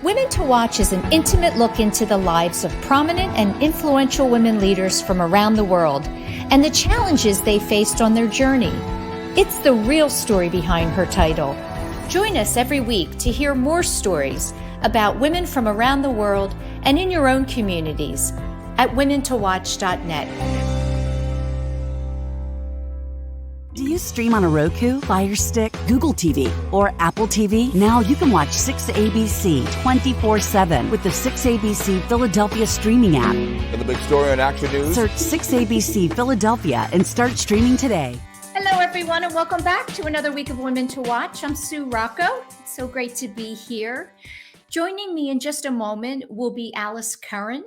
Women to Watch is an intimate look into the lives of prominent and influential women leaders from around the world and the challenges they faced on their journey. It's the real story behind her title. Join us every week to hear more stories about women from around the world and in your own communities at womentowatch.net. Do you stream on a Roku, Fire Stick, Google TV, or Apple TV? Now you can watch 6ABC 24/7 with the 6ABC Philadelphia streaming app. For the big story on Action News, search 6ABC Philadelphia and start streaming today. Hello, everyone, and welcome back to another week of Women to Watch. I'm Sue Rocco. It's so great to be here. Joining me in just a moment will be Alice Curran.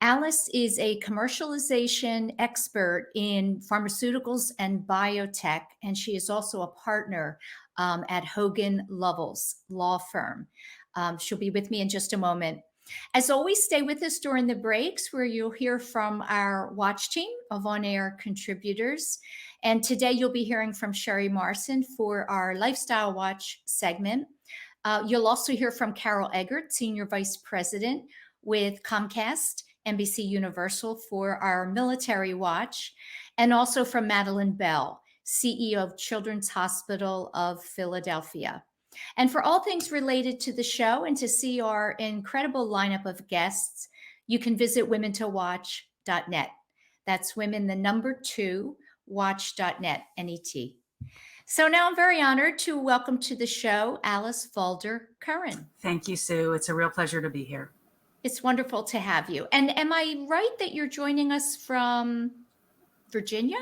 Alice is a commercialization expert in pharmaceuticals and biotech, and she is also a partner at Hogan Lovells law firm. She'll be with me in just a moment. As always, stay with us during the breaks where you'll hear from our watch team of on-air contributors. And today you'll be hearing from Sherry Marson for our Lifestyle Watch segment. You'll also hear from Carol Eggert, Senior Vice President with Comcast, NBC Universal for our Military Watch, and also from Madeline Bell, CEO of Children's Hospital of Philadelphia. And for all things related to the show and to see our incredible lineup of guests, you can visit womentowatch.net. That's women, the number 2, watch.net, N-E-T. So now I'm very honored to welcome to the show Alice Valder Curran. Thank you, Sue. It's a real pleasure to be here. It's wonderful to have you. And am I right that you're joining us from Virginia?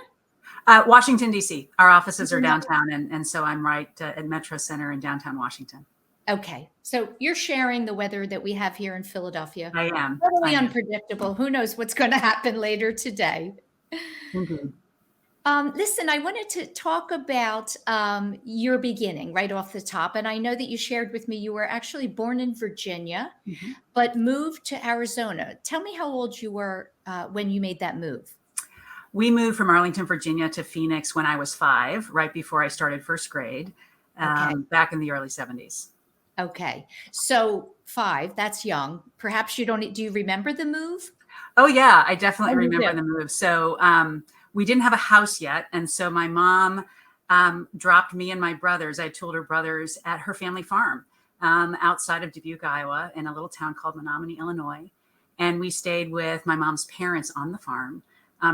Washington, D.C. Our offices are downtown, and so I'm right at Metro Center in downtown Washington. Okay. So you're sharing the weather that we have here in Philadelphia. I am. Totally unpredictable. Who knows what's going to happen later today? Mm-hmm. Listen, I wanted to talk about your beginning right off the top. And I know that you shared with me you were actually born in Virginia, but moved to Arizona. Tell me how old you were when you made that move. We moved from Arlington, Virginia to Phoenix when I was 5, right before I started first grade, back in the early 70s. Okay. So 5, that's young. Perhaps do you remember the move? Oh, yeah, I definitely remember the move. So we didn't have a house yet. And so my mom dropped me and my brothers, I had 2 older brothers, at her family farm outside of Dubuque, Iowa, in a little town called Menominee, Illinois. And we stayed with my mom's parents on the farm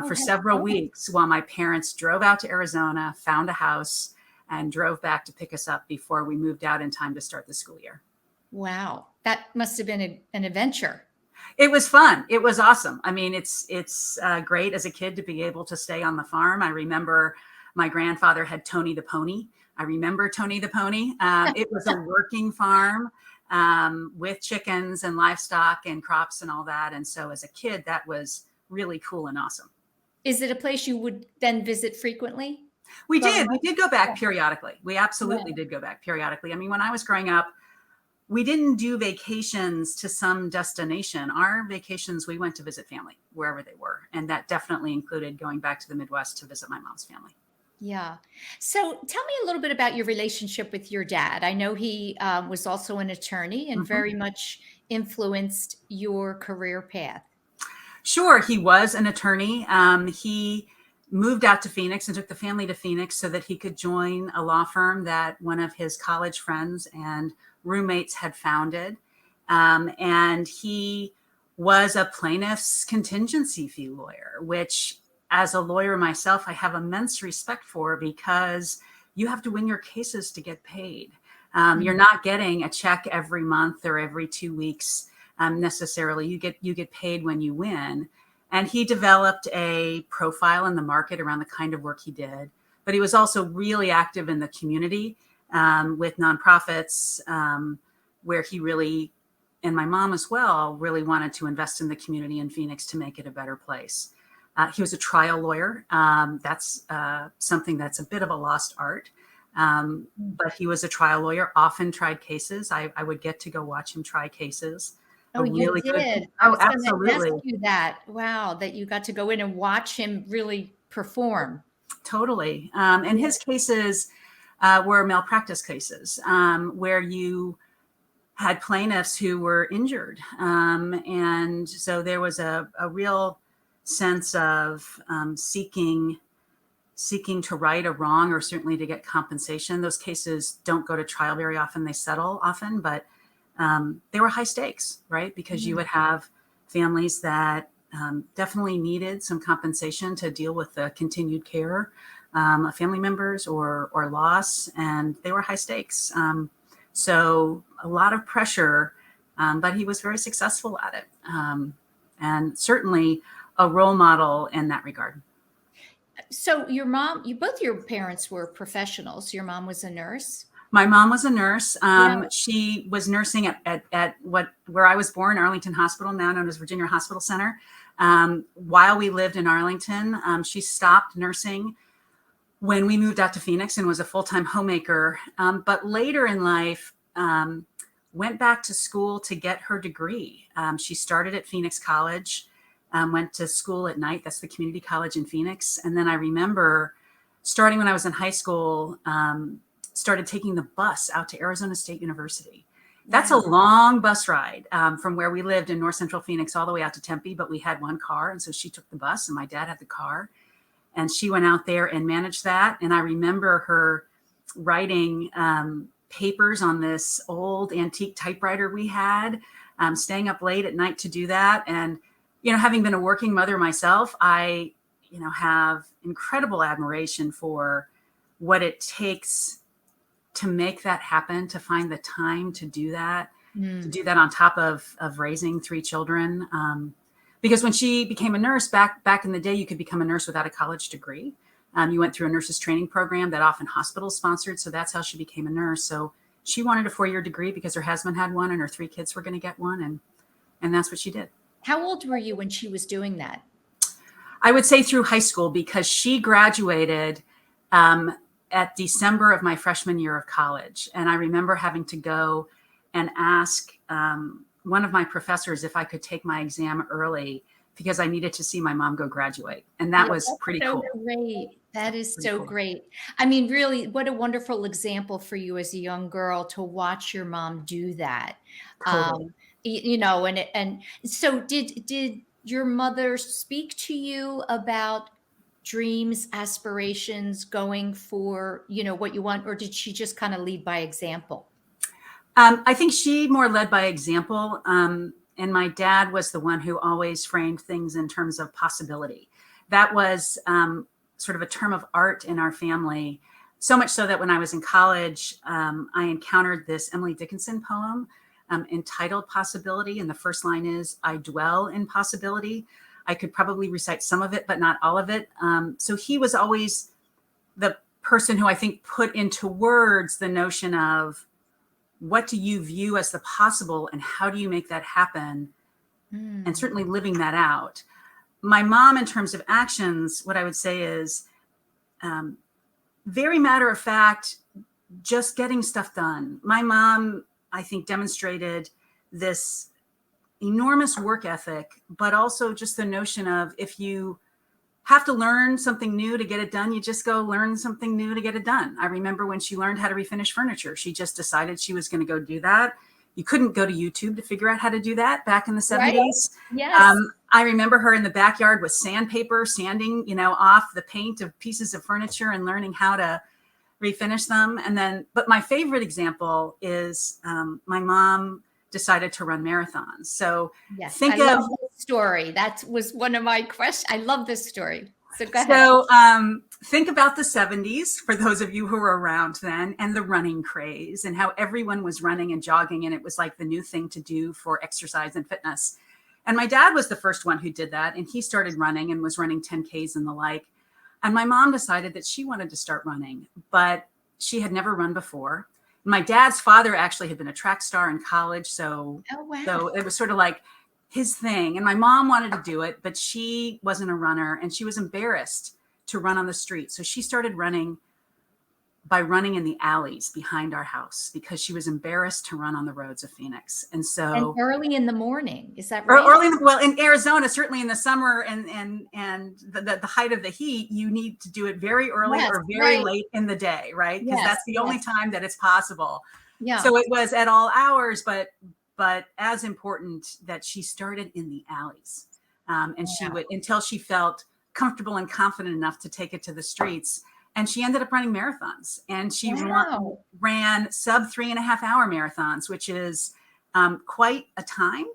for several weeks while my parents drove out to Arizona, found a house, and drove back to pick us up before we moved out in time to start the school year. Wow. That must have been an adventure. It was fun. It was awesome. I mean, it's great as a kid to be able to stay on the farm. I remember my grandfather had Tony the Pony. I remember Tony the Pony. It was a working farm with chickens and livestock and crops and all that. And so as a kid, that was really cool and awesome. Is it a place you would then visit frequently? We did. We did go back periodically. We absolutely did go back periodically. I mean, when I was growing up, we didn't do vacations to some destination. Our vacations, we went to visit family wherever they were. And that definitely included going back to the Midwest to visit my mom's family. Yeah. So tell me a little bit about your relationship with your dad. I know he was also an attorney and very much influenced your career path. Sure. He was an attorney. He moved out to Phoenix and took the family to Phoenix so that he could join a law firm that one of his college friends and roommates had founded. And he was a plaintiff's contingency fee lawyer, which as a lawyer myself, I have immense respect for because you have to win your cases to get paid. You're not getting a check every month or every 2 weeks necessarily. You get paid when you win. And he developed a profile in the market around the kind of work he did. But he was also really active in the community with nonprofits, where he really, and my mom as well, really wanted to invest in the community in Phoenix to make it a better place. He was a trial lawyer. That's something that's a bit of a lost art. But he was a trial lawyer, often tried cases. I would get to go watch him try cases. Oh, you did. Good. I was absolutely. going to ask you that. Wow, that you got to go in and watch him really perform. Totally. And his cases were malpractice cases where you had plaintiffs who were injured. And so there was a real sense of seeking to right a wrong, or certainly to get compensation. Those cases don't go to trial very often. They settle often, but they were high stakes, right? Because you would have families that definitely needed some compensation to deal with the continued care of family members or loss, and they were high stakes. So a lot of pressure, but he was very successful at it, and certainly a role model in that regard. So your mom, both your parents were professionals. Your mom was a nurse. My mom was a nurse. Yeah. She was nursing at where I was born, Arlington Hospital, now known as Virginia Hospital Center. While we lived in Arlington, she stopped nursing when we moved out to Phoenix and was a full-time homemaker. But later in life, went back to school to get her degree. She started at Phoenix College, went to school at night. That's the community college in Phoenix. And then I remember starting when I was in high school, started taking the bus out to Arizona State University. That's a long bus ride from where we lived in North Central Phoenix all the way out to Tempe, but we had one car. And so she took the bus and my dad had the car. And she went out there and managed that. And I remember her writing papers on this old antique typewriter we had, staying up late at night to do that. And, having been a working mother myself, I, have incredible admiration for what it takes to make that happen, to find the time to do that, to do that on top of raising 3 children. Because when she became a nurse back in the day, you could become a nurse without a college degree. You went through a nurse's training program that often hospitals sponsored. So that's how she became a nurse. So she wanted a 4-year degree because her husband had one and her 3 kids were going to get one. And that's what she did. How old were you when she was doing that? I would say through high school, because she graduated at December of my freshman year of college. And I remember having to go and ask one of my professors if I could take my exam early because I needed to see my mom go graduate. And that was pretty cool. Great. That is so great. I mean, really, what a wonderful example for you as a young girl to watch your mom do that. Totally. And so did your mother speak to you about dreams, aspirations, going for, what you want, or did she just kind of lead by example? I think she more led by example. And my dad was the one who always framed things in terms of possibility. That was sort of a term of art in our family, so much so that when I was in college, I encountered this Emily Dickinson poem entitled Possibility. And the first line is, I dwell in possibility. I could probably recite some of it, but not all of it. So he was always the person who I think put into words the notion of what do you view as the possible and how do you make that happen? And certainly living that out. My mom, in terms of actions, what I would say is very matter of fact, just getting stuff done. My mom, I think, demonstrated this enormous work ethic, but also just the notion of if you have to learn something new to get it done, you just go learn something new to get it done. I remember when she learned how to refinish furniture, she just decided she was going to go do that. You couldn't go to YouTube to figure out how to do that back in the 70s. Right? Yes. I remember her in the backyard with sandpaper, sanding, off the paint of pieces of furniture and learning how to refinish them. And then, but my favorite example is my mom decided to run marathons. So yes, I love this story. That was one of my questions. I love this story. So go ahead. So think about the 70s, for those of you who were around then, and the running craze and how everyone was running and jogging. And it was like the new thing to do for exercise and fitness. And my dad was the first one who did that. And he started running and was running 10Ks and the like. And my mom decided that she wanted to start running, but she had never run before. My dad's father actually had been a track star in college. So it was sort of like his thing. And my mom wanted to do it, but she wasn't a runner and she was embarrassed to run on the street. So she started running by running in the alleys behind our house because she was embarrassed to run on the roads of Phoenix. And And so early in the morning, is that right? early, well, in Arizona, certainly in the summer and the height of the heat, you need to do it very early Yes, or very right. late in the day, right? Because Yes, that's the only yes. time that it's possible. Yeah. So it was at all hours, but as important that she started in the alleys. And she would, until she felt comfortable and confident enough to take it to the streets. And she ended up running marathons, and she Wow. ran sub 3.5 hour marathons, which is quite a time.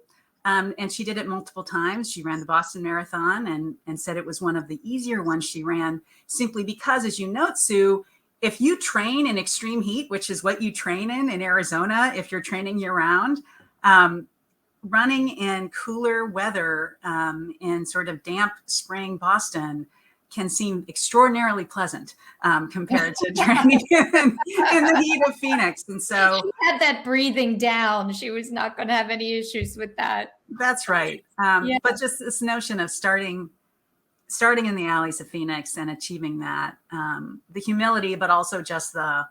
And she did it multiple times. She ran the Boston Marathon and said it was one of the easier ones she ran, simply because, as you note, Sue, if you train in extreme heat, which is what you train in Arizona, if you're training year round, running in cooler weather in sort of damp spring Boston can seem extraordinarily pleasant compared to training in the heat of Phoenix. And so she had that breathing down. She was not going to have any issues with that. that's right. Yeah. But just this notion of starting in the alleys of Phoenix and achieving that, the humility, but also just the,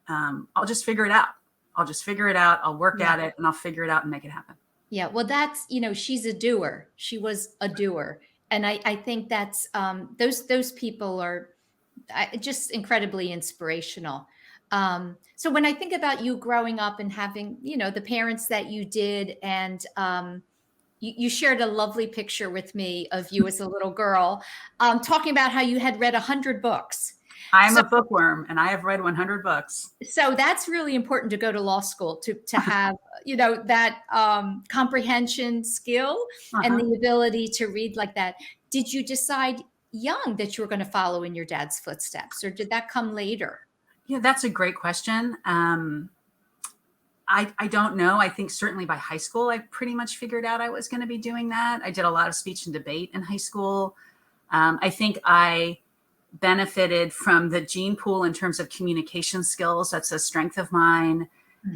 I'll just figure it out. I'll work at it, and I'll figure it out and make it happen. Yeah. Well, that's, she's a doer. She was a doer. And I think that's, those people are just incredibly inspirational. So when I think about you growing up and having, the parents that you did, and you shared a lovely picture with me of you as a little girl, talking about how you had read 100 books. I'm a bookworm, and I have read 100 books. So that's really important to go to law school, to have, that comprehension skill and the ability to read like that. Did you decide young that you were going to follow in your dad's footsteps, or did that come later? Yeah, that's a great question. I don't know. I think certainly by high school, I pretty much figured out I was going to be doing that. I did a lot of speech and debate in high school. I think I benefited from the gene pool in terms of communication skills. That's a strength of mine.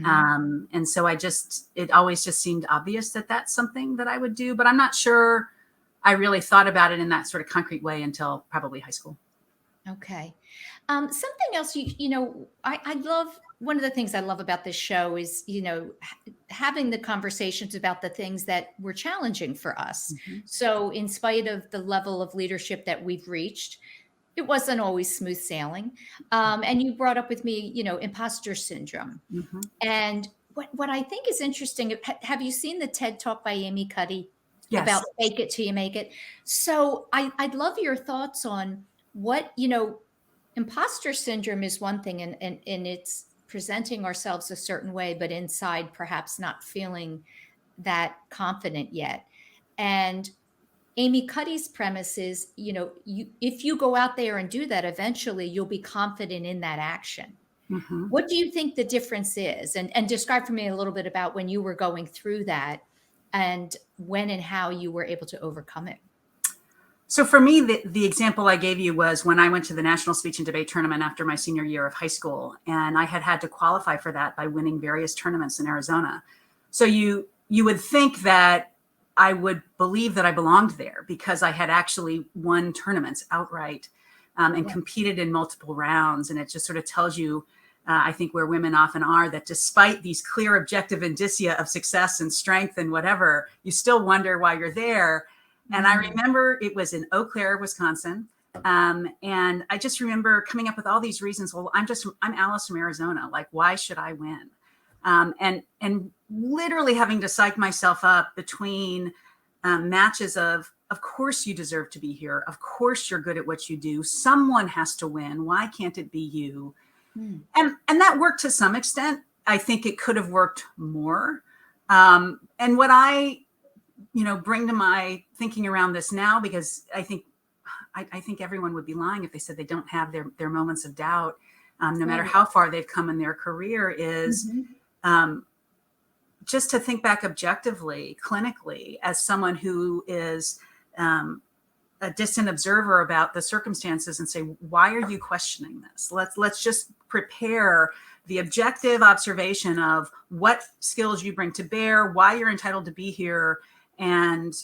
And so it always just seemed obvious that that's something that I would do, but I'm not sure I really thought about it in that sort of concrete way until probably high school. Okay. Something else, I love, one of the things I love about this show is, having the conversations about the things that were challenging for us. So in spite of the level of leadership that we've reached, it wasn't always smooth sailing. And you brought up with me, imposter syndrome. And what I think is interesting, have you seen the TED Talk by Amy Cuddy? Yes. About fake it till you make it? So I'd love your thoughts on what, imposter syndrome is one thing, and it's presenting ourselves a certain way, but inside perhaps not feeling that confident yet. And Amy Cuddy's premise is, if you go out there and do that, eventually you'll be confident in that action. What do you think the difference is? And describe for me a little bit about when you were going through that, and when and how you were able to overcome it. So for me, the example I gave you was when I went to the National Speech and Debate Tournament after my senior year of high school, and I had to qualify for that by winning various tournaments in Arizona. So you would think that I would believe that I belonged there because I had actually won tournaments outright and competed in multiple rounds. And it just sort of tells you, I think, where women often are, that despite these clear objective indicia of success and strength and whatever, you still wonder why you're there. And I remember it was in Eau Claire, Wisconsin. And I just remember coming up with all these reasons. Well, I'm Alice from Arizona. Like, why should I win? And literally having to psych myself up between matches of course you deserve to be here. Of course you're good at what you do. Someone has to win. Why can't it be you? And that worked to some extent. I think it could have worked more. And what I bring to my thinking around this now, because I think everyone would be lying if they said they don't have their moments of doubt, no matter how far they've come in their career, is just to think back objectively, clinically, as someone who is a distant observer about the circumstances, and say, why are you questioning this? Let's just prepare the objective observation of what skills you bring to bear, why you're entitled to be here, and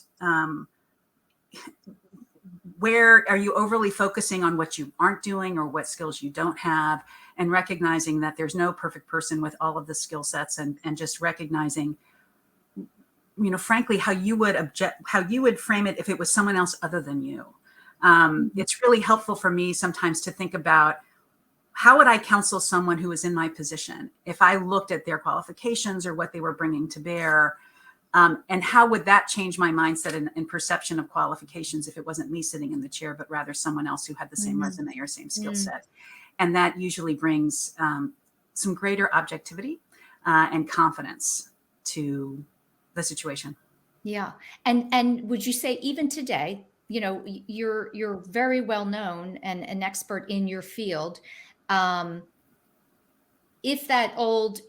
where are you overly focusing on what you aren't doing or what skills you don't have, and recognizing that there's no perfect person with all of the skill sets, and just recognizing, frankly, how you would frame it if it was someone else other than you. It's really helpful for me sometimes to think about, how would I counsel someone who is in my position if I looked at their qualifications or what they were bringing to bear? And how would that change my mindset and perception of qualifications if it wasn't me sitting in the chair, but rather someone else who had the same resume or same skill set? And that usually brings some greater objectivity and confidence to the situation. Yeah. And would you say even today, you're very well known and an expert in your field. If that old,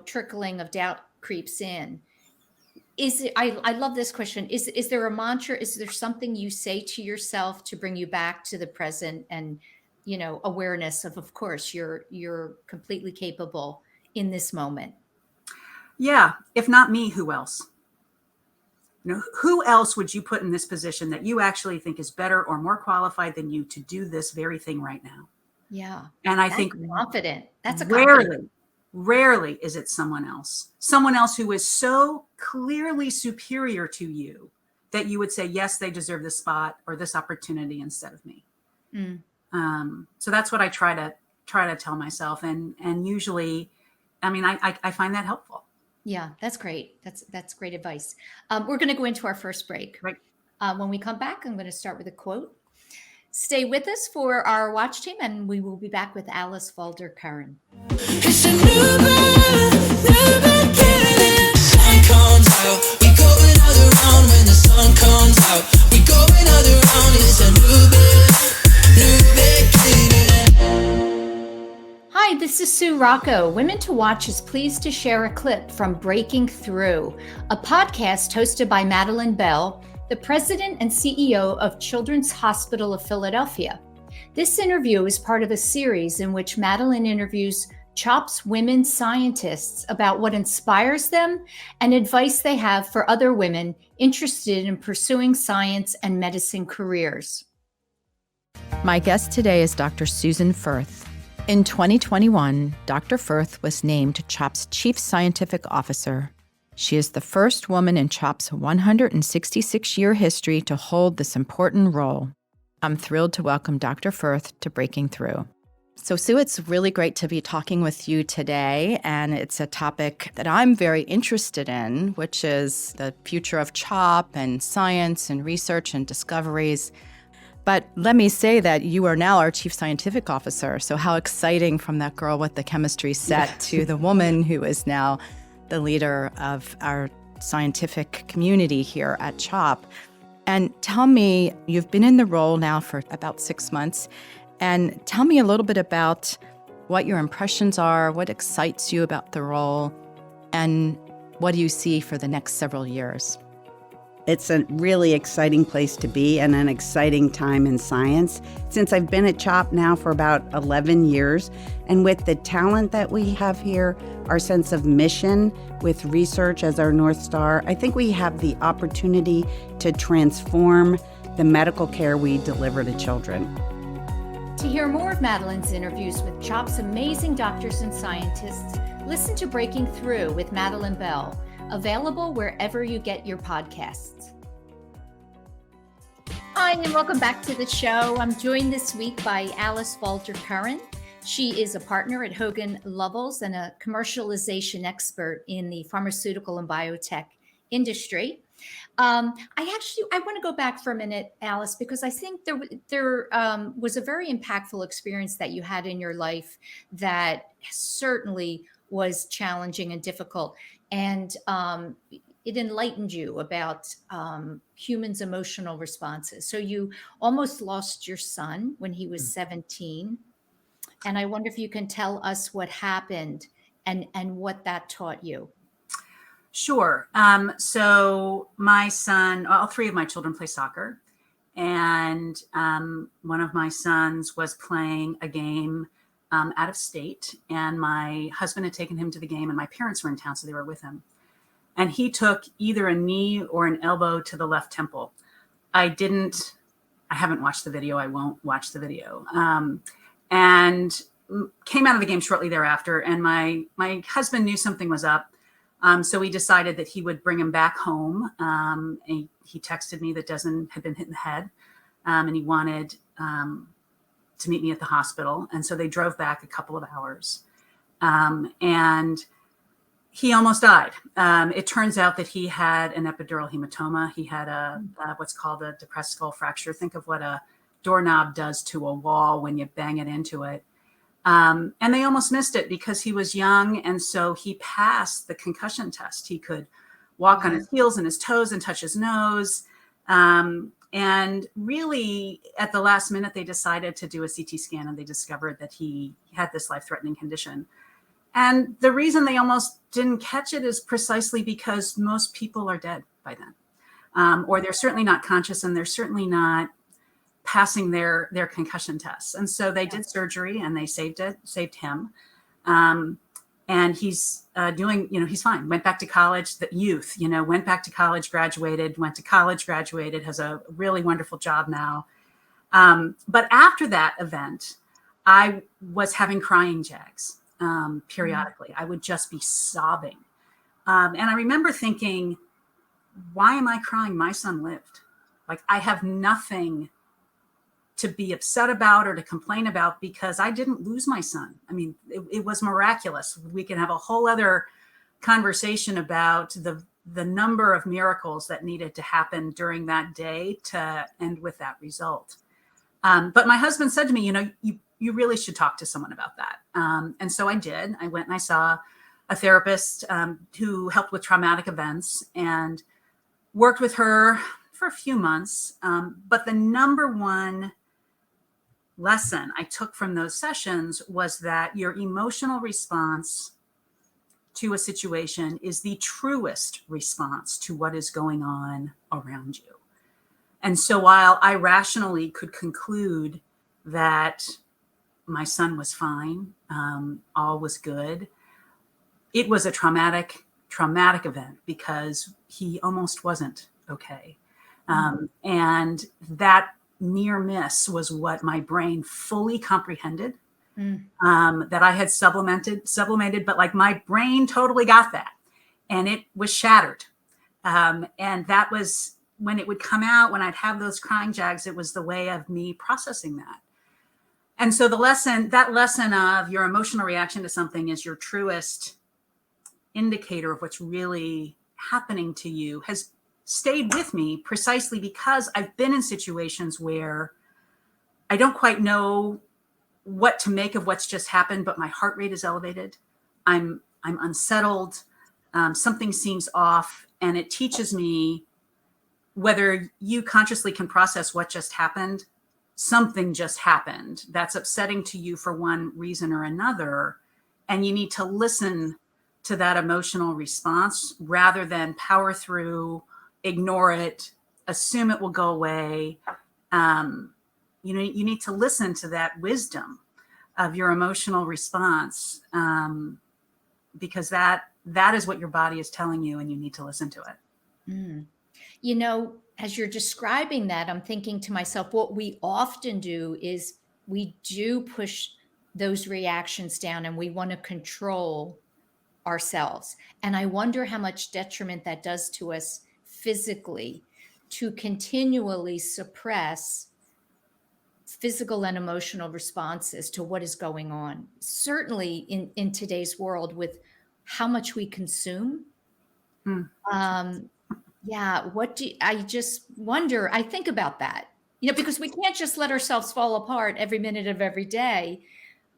trickling of doubt creeps in, I love this question. Is there a mantra? Is there something you say to yourself to bring you back to the present and, awareness of course, you're completely capable in this moment? Yeah. If not me, who else? Who else would you put in this position that you actually think is better or more qualified than you to do this very thing right now? Yeah. And I think confident. That's a confident. Rarely is it someone else who is so clearly superior to you that you would say, yes, they deserve this spot or this opportunity instead of me. So that's what I try to tell myself. And usually, I find that helpful. Yeah, that's great. That's great advice. We're going to go into our first break. Right. When we come back, I'm going to start with a quote. Stay with us for our watch team, and we will be back with Alice Valder Curran. It's a new beginning. Sun comes out, we go another round. When the sun comes out, we go another round. It's a new beginning. Hi, this is Sue Rocco. Women to Watch is pleased to share a clip from Breaking Through, a podcast hosted by Madeline Bell, the president and CEO of Children's Hospital of Philadelphia. This interview is part of a series in which Madeline interviews CHOP's women scientists about what inspires them and advice they have for other women interested in pursuing science and medicine careers. My guest today is Dr. Susan Firth. In 2021, Dr. Firth was named CHOP's Chief Scientific Officer. She is the first woman in CHOP's 166-year history to hold this important role. I'm thrilled to welcome Dr. Firth to Breaking Through. So, Sue, it's really great to be talking with you today, and it's a topic that I'm very interested in, which is the future of CHOP and science and research and discoveries. But let me say that you are now our Chief Scientific Officer, so how exciting from that girl with the chemistry set to the woman who is now the leader of our scientific community here at CHOP. And tell me, you've been in the role now for about 6 months, and tell me a little bit about what your impressions are, what excites you about the role, and what do you see for the next several years? It's a really exciting place to be and an exciting time in science. Since I've been at CHOP now for about 11 years, and with the talent that we have here, our sense of mission with research as our North Star, I think we have the opportunity to transform the medical care we deliver to children. To hear more of Madeline's interviews with CHOP's amazing doctors and scientists, listen to Breaking Through with Madeline Bell, available wherever you get your podcasts. Hi, and welcome back to the show. I'm joined this week by Alice Valder Curran. She is a partner at Hogan Lovells and a commercialization expert in the pharmaceutical and biotech industry. I want to go back for a minute, Alice, because I think there was a very impactful experience that you had in your life that certainly was challenging and difficult. And it enlightened you about humans' emotional responses. So you almost lost your son when he was 17. And I wonder if you can tell us what happened and what that taught you. Sure. So my son, all three of my children play soccer. And one of my sons was playing a game out of state. And my husband had taken him to the game, and my parents were in town, so they were with him. And he took either a knee or an elbow to the left temple. I haven't watched the video. I won't watch the video. And came out of the game shortly thereafter, and my husband knew something was up. So we decided that he would bring him back home. And he texted me that Desmond had been hit in the head, and he wanted to meet me at the hospital. And so they drove back a couple of hours. And he almost died. It turns out that he had an epidural hematoma. He had what's called a depressed skull fracture. Think of what a doorknob does to a wall when you bang it into it. And they almost missed it because he was young. And so he passed the concussion test. He could walk on his heels and his toes and touch his nose. And really at the last minute, they decided to do a CT scan, and they discovered that he had this life-threatening condition. And the reason they almost didn't catch it is precisely because most people are dead by then. Or they're certainly not conscious, and they're certainly not passing their concussion tests. And so they did surgery, and they saved him. And he's doing, he's fine. Went back to college, the youth, went back to college, graduated, went to college, graduated, has a really wonderful job now. But after that event, I was having crying jags periodically. I would just be sobbing. And I remember thinking, why am I crying? My son lived. Like, I have nothing to be upset about or to complain about because I didn't lose my son. I mean, it was miraculous. We can have a whole other conversation about the number of miracles that needed to happen during that day to end with that result. But my husband said to me, you really should talk to someone about that. And so I did. I went and I saw a therapist who helped with traumatic events and worked with her for a few months. But the number one lesson I took from those sessions was that your emotional response to a situation is the truest response to what is going on around you. And so while I rationally could conclude that my son was fine, all was good, it was a traumatic event because he almost wasn't okay. And that near miss was what my brain fully comprehended, that I had sublimated, but like my brain totally got that, and it was shattered. And that was when it would come out, when I'd have those crying jags, it was the way of me processing that. And so that lesson of your emotional reaction to something is your truest indicator of what's really happening to you has stayed with me precisely because I've been in situations where I don't quite know what to make of what's just happened, but my heart rate is elevated. I'm unsettled. Something seems off, and it teaches me, whether you consciously can process what just happened, something just happened that's upsetting to you for one reason or another, and you need to listen to that emotional response rather than power through, ignore it, assume it will go away. You need to listen to that wisdom of your emotional response, because that is what your body is telling you, and you need to listen to it. As you're describing that, I'm thinking to myself, what we often do is we do push those reactions down, and we want to control ourselves. And I wonder how much detriment that does to us physically, to continually suppress physical and emotional responses to what is going on. Certainly in today's world, with how much we consume. I just wonder, I think about that, because we can't just let ourselves fall apart every minute of every day.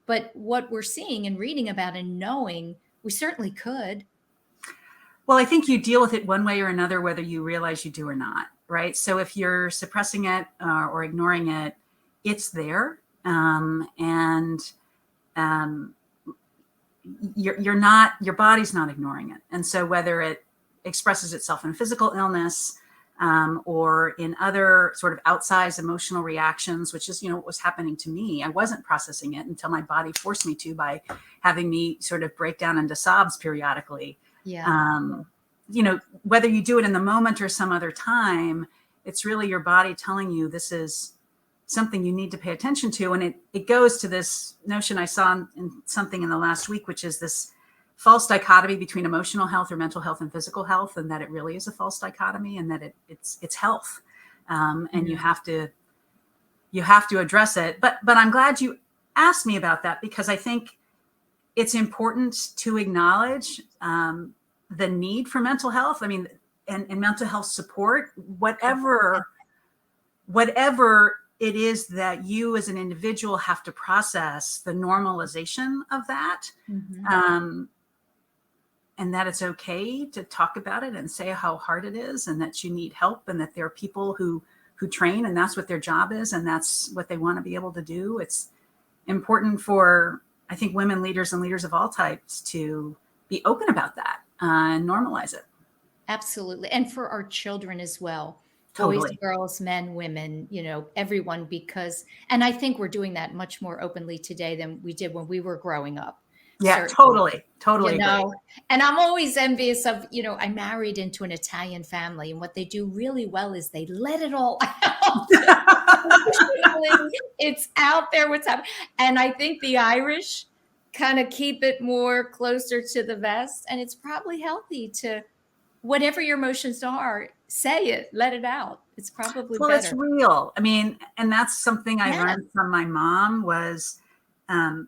But what we're seeing and reading about and knowing, we certainly could. Well, I think you deal with it one way or another, whether you realize you do or not, right? So if you're suppressing it or ignoring it, it's there. Your body's not ignoring it. And so whether it expresses itself in physical illness or in other sort of outsized emotional reactions, which is, what was happening to me. I wasn't processing it until my body forced me to by having me sort of break down into sobs periodically. Yeah. Whether you do it in the moment or some other time, it's really your body telling you this is something you need to pay attention to. And it goes to this notion I saw in something in the last week, which is this false dichotomy between emotional health or mental health and physical health, and that it really is a false dichotomy, and that it's health. And you have to address it. But I'm glad you asked me about that, because I think it's important to acknowledge the need for mental health. I mean, and mental health support, whatever it is that you as an individual have to process, the normalization of that, and that it's okay to talk about it and say how hard it is, and that you need help, and that there are people who train, and that's what their job is, and that's what they want to be able to do. It's important for, I think, women leaders and leaders of all types to be open about that and normalize it. Absolutely. And for our children as well. Totally. Boys, girls, men, women, everyone, and I think we're doing that much more openly today than we did when we were growing up. Yeah, Certainly. totally. And I'm always envious of, I married into an Italian family, and what they do really well is they let it all out. It's out there what's happening. And I think the Irish kind of keep it more closer to the vest, and it's probably healthy to, whatever your emotions are, say it, let it out. It's probably better. It's real. I mean, and that's something I learned from my mom was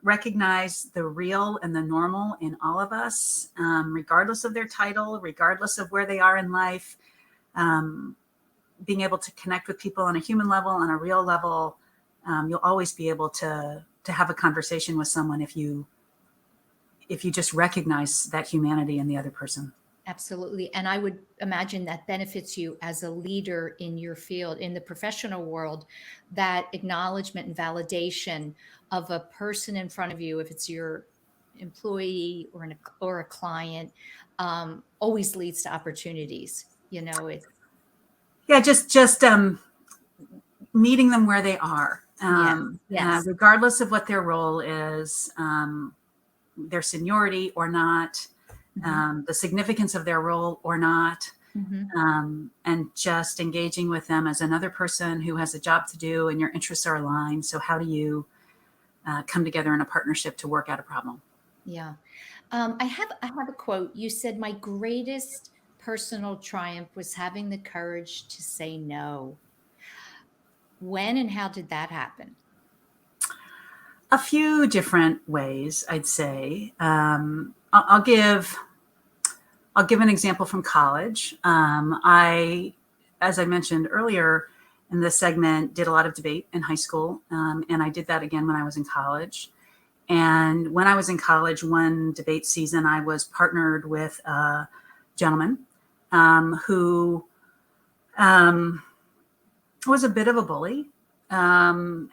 recognize the real and the normal in all of us, regardless of their title, regardless of where they are in life. Being able to connect with people on a human level, on a real level, you'll always be able to have a conversation with someone if you just recognize that humanity in the other person. Absolutely. And I would imagine that benefits you as a leader in your field, in the professional world, that acknowledgement and validation of a person in front of you, if it's your employee or a client, always leads to opportunities. Just meeting them where they are, regardless of what their role is, their seniority or not. The significance of their role or not, and just engaging with them as another person who has a job to do, and your interests are aligned. So how do you come together in a partnership to work out a problem? Yeah. I have a quote. You said, "My greatest personal triumph was having the courage to say no." When and how did that happen? A few different ways, I'd say. I'll give an example from college. As I mentioned earlier in this segment, did a lot of debate in high school. And I did that again when I was in college. And when I was in college, one debate season, I was partnered with a gentleman who was a bit of a bully. And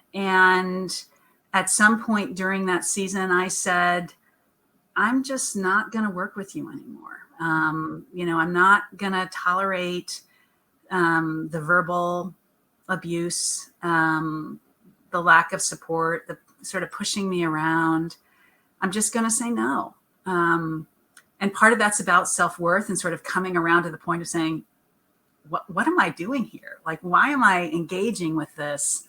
at some point during that season, I said, I'm just not going to work with you anymore. I'm not going to tolerate the verbal abuse, the lack of support, the sort of pushing me around. I'm just going to say no. And part of that's about self-worth and sort of coming around to the point of saying, what am I doing here? Like, why am I engaging with this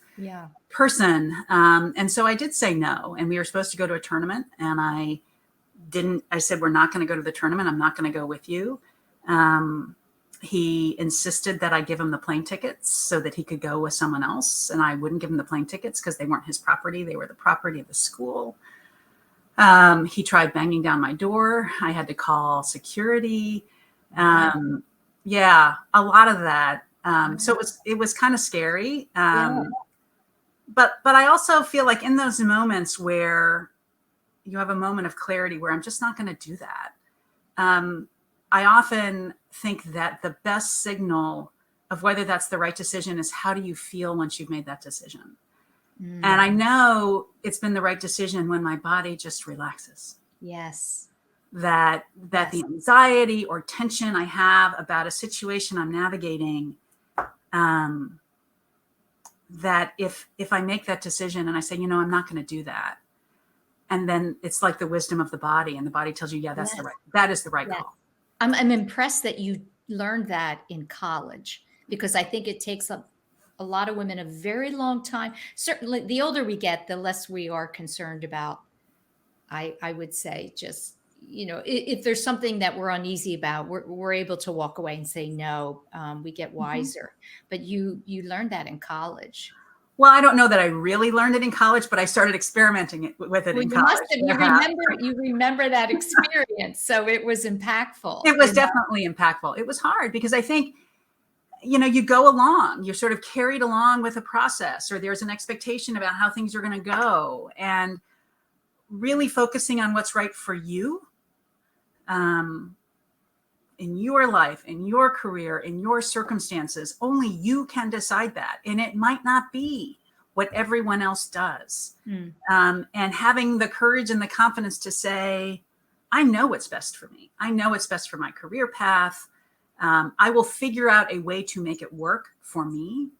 person? And so I did say no. And we were supposed to go to a tournament, and I said, we're not going to go to the tournament. I'm not going to go with you. He insisted that I give him the plane tickets so that he could go with someone else. And I wouldn't give him the plane tickets because they weren't his property. They were the property of the school. He tried banging down my door. I had to call security. A lot of that. So it was kind of scary. But I also feel like in those moments where you have a moment of clarity where I'm just not going to do that. I often think that the best signal of whether that's the right decision is how do you feel once you've made that decision? And I know it's been the right decision when my body just relaxes. Yes. That the anxiety or tension I have about a situation I'm navigating, that if I make that decision and I say, I'm not going to do that. And then it's like the wisdom of the body, and the body tells you, that is the right call. I'm impressed that you learned that in college, because I think it takes a lot of women a very long time. Certainly, the older we get, the less we are concerned about. I would say just, if there's something that we're uneasy about, we're able to walk away and say no. We get wiser. But you learned that in college. Well, I don't know that I really learned it in college, but I started experimenting with it Well, in you must college. have. You remember that experience, so it was impactful. It was definitely impactful. It was hard because I think, you go along, you're sort of carried along with a process, or there's an expectation about how things are going to go, and really focusing on what's right for you, in your life, in your career, in your circumstances. Only you can decide that. And it might not be what everyone else does. And having the courage and the confidence to say, I know what's best for me. I know what's best for my career path. I will figure out a way to make it work for me.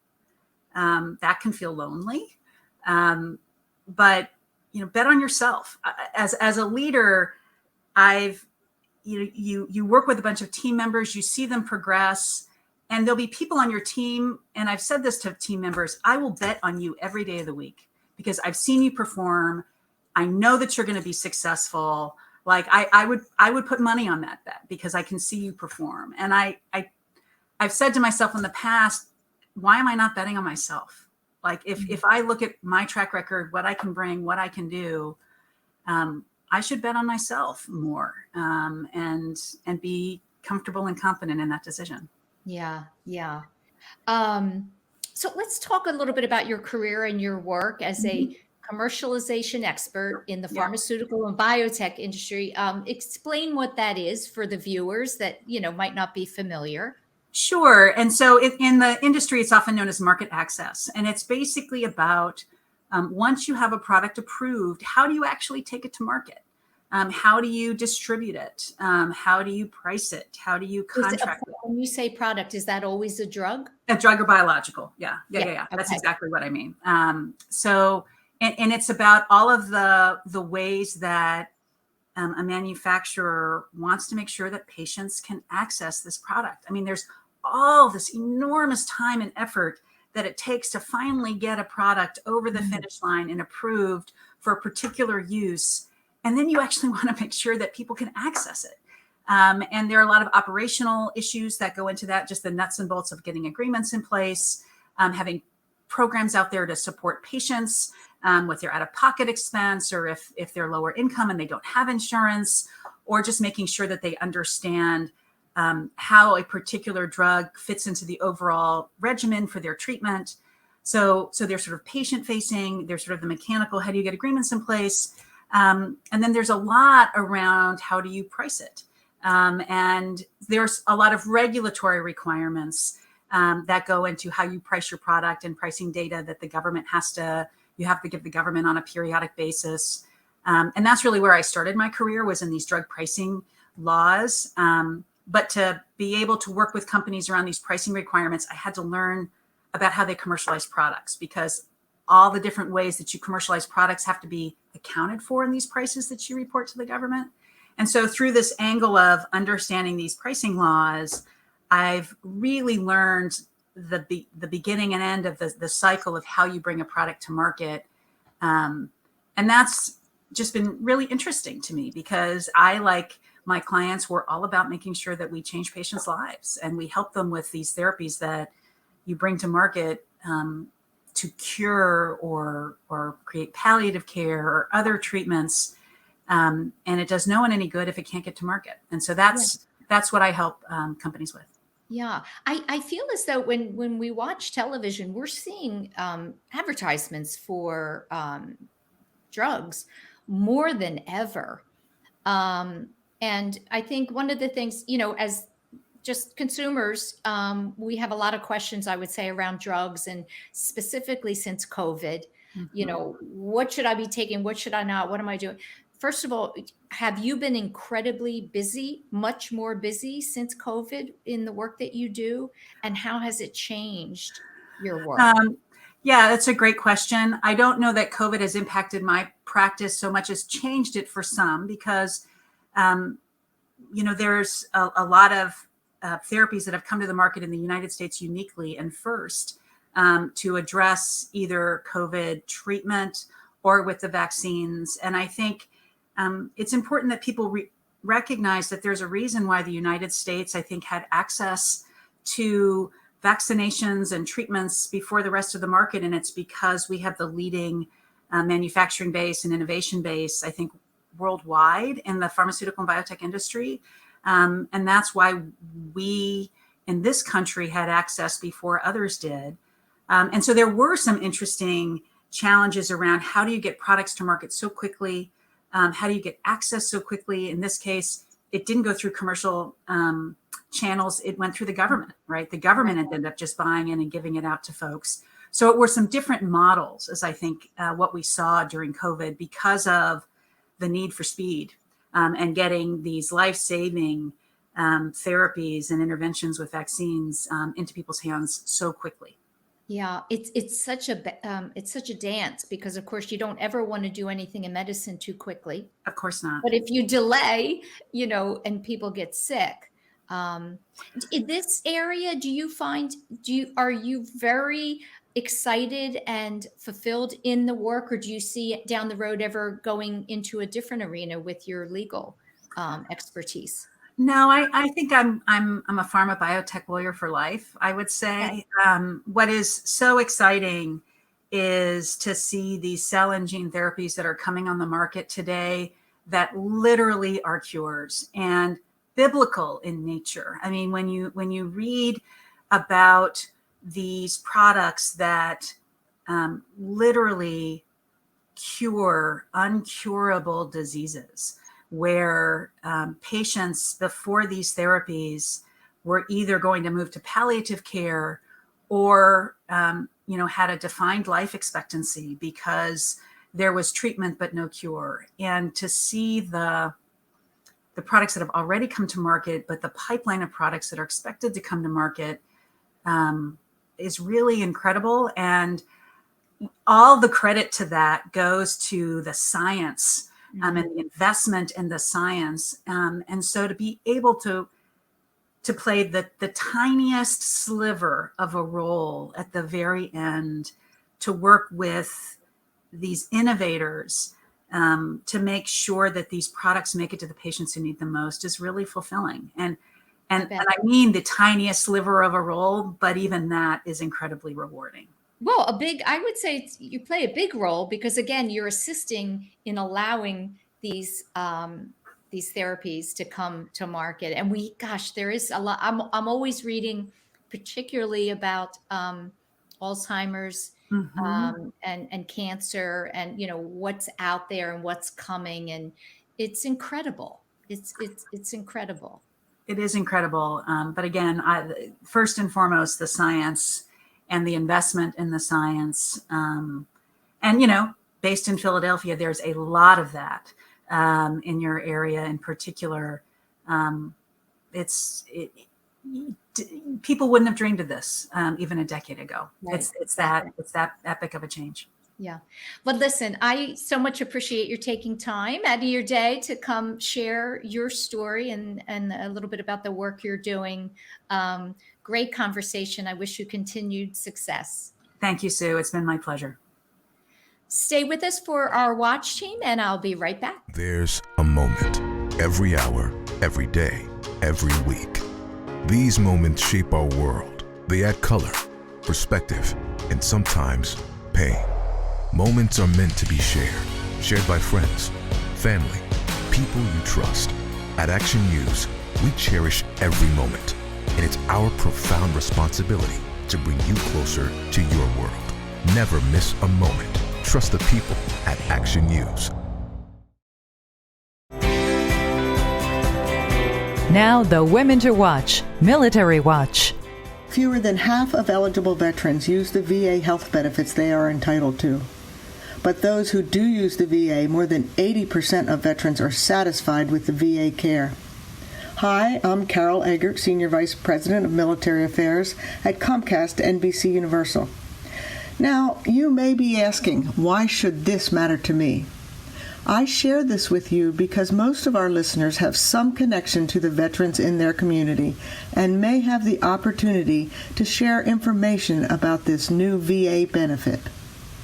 That can feel lonely. But, bet on yourself. As a leader, you work with a bunch of team members, you see them progress, and there'll be people on your team. And I've said this to team members, I will bet on you every day of the week because I've seen you perform. I know that you're going to be successful. Like I would put money on that bet because I can see you perform. And I've said to myself in the past, why am I not betting on myself? Like if I look at my track record, what I can bring, what I can do, I should bet on myself more, and be comfortable and confident in that decision. Yeah. So let's talk a little bit about your career and your work as a commercialization expert in the pharmaceutical and biotech industry. Explain what that is for the viewers that, might not be familiar. Sure. And so in the industry, it's often known as market access. And it's basically about once you have a product approved, how do you actually take it to market? How do you distribute it? How do you price it? How do you contract it? When you say product, is that always a drug? A drug or biological? Yeah. Okay. That's exactly what I mean. So it's about all of the ways that a manufacturer wants to make sure that patients can access this product. I mean, there's all this enormous time and effort that it takes to finally get a product over the finish line and approved for a particular use. And then you actually want to make sure that people can access it. And there are a lot of operational issues that go into that, just the nuts and bolts of getting agreements in place, having programs out there to support patients with their out-of-pocket expense, or if they're lower income and they don't have insurance, or just making sure that they understand how a particular drug fits into the overall regimen for their treatment. So they're sort of patient-facing, they're sort of the mechanical, how do you get agreements in place? And then there's a lot around how do you price it? And there's a lot of regulatory requirements that go into how you price your product, and pricing data that the government you have to give the government on a periodic basis. And that's really where I started my career, was in these drug pricing laws. But to be able to work with companies around these pricing requirements, I had to learn about how they commercialize products, because all the different ways that you commercialize products have to be accounted for in these prices that you report to the government. And so through this angle of understanding these pricing laws, I've really learned the beginning and end of the cycle of how you bring a product to market. And that's just been really interesting to me, because I, like my clients, we're all about making sure that we change patients' lives, and we help them with these therapies that you bring to market to cure or create palliative care or other treatments. And it does no one any good if it can't get to market. And so that's what I help companies with. Yeah, I feel as though when we watch television, we're seeing advertisements for drugs more than ever. And I think one of the things, as just consumers, we have a lot of questions, I would say, around drugs, and specifically since COVID. What should I be taking? What should I not? What am I doing? First of all, have you been incredibly busy, much more busy since COVID in the work that you do? And how has it changed your work? Yeah, that's a great question. I don't know that COVID has impacted my practice so much as changed it for some, because, there's a lot of therapies that have come to the market in the United States uniquely and first to address either COVID treatment or with the vaccines. And I think it's important that people recognize that there's a reason why the United States, I think, had access to vaccinations and treatments before the rest of the market. And it's because we have the leading manufacturing base and innovation base, I think, worldwide in the pharmaceutical and biotech industry. And that's why we in this country had access before others did. And so there were some interesting challenges around how do you get products to market so quickly? How do you get access so quickly? In this case, it didn't go through commercial channels. It went through the government, right? The government ended up just buying in and giving it out to folks. So it were some different models, as I think what we saw during COVID, because of the need for speed and getting these life-saving therapies and interventions with vaccines into people's hands so quickly. Yeah, it's such a dance, because of course you don't ever want to do anything in medicine too quickly. Of course not. But if you delay, and people get sick. In this area, are you very excited and fulfilled in the work, or do you see down the road ever going into a different arena with your legal expertise? No, I think I'm a pharma biotech lawyer for life, I would say. Okay. What is so exciting is to see these cell and gene therapies that are coming on the market today that literally are cures and biblical in nature. I mean, when you read about these products that literally cure uncurable diseases, where patients before these therapies were either going to move to palliative care or had a defined life expectancy because there was treatment but no cure. And to see the products that have already come to market, but the pipeline of products that are expected to come to market is really incredible. And all the credit to that goes to the science and the investment in the science. And so to be able to play the tiniest sliver of a role at the very end, to work with these innovators to make sure that these products make it to the patients who need them most is really fulfilling. And I mean the tiniest sliver of a role, but even that is incredibly rewarding. Well, I would say you play a big role, because again, you're assisting in allowing these therapies to come to market. And there is a lot. I'm always reading, particularly about Alzheimer's and cancer, and what's out there and what's coming, and it's incredible. It's incredible. It is incredible. But again, first and foremost, the science and the investment in the science. And, based in Philadelphia, there's a lot of that in your area in particular. People wouldn't have dreamed of this even a decade ago. Right. It's that epic of a change. Yeah. But listen, I so much appreciate your taking time out of your day to come share your story and a little bit about the work you're doing. Great conversation. I wish you continued success. Thank you, Sue. It's been my pleasure. Stay with us for our watch team, and I'll be right back. There's a moment every hour, every day, every week. These moments shape our world. They add color, perspective, and sometimes pain. Moments are meant to be shared by friends, family, people you trust. At Action News, we cherish every moment, and it's our profound responsibility to bring you closer to your world. Never miss a moment. Trust the people at Action News. Now the Women to Watch, Military Watch. Fewer than half of eligible veterans use the VA health benefits they are entitled to. But those who do use the VA, more than 80% of veterans are satisfied with the VA care. Hi, I'm Carol Eggert, Senior Vice President of Military Affairs at Comcast NBC Universal. Now, you may be asking, why should this matter to me? I share this with you because most of our listeners have some connection to the veterans in their community and may have the opportunity to share information about this new VA benefit.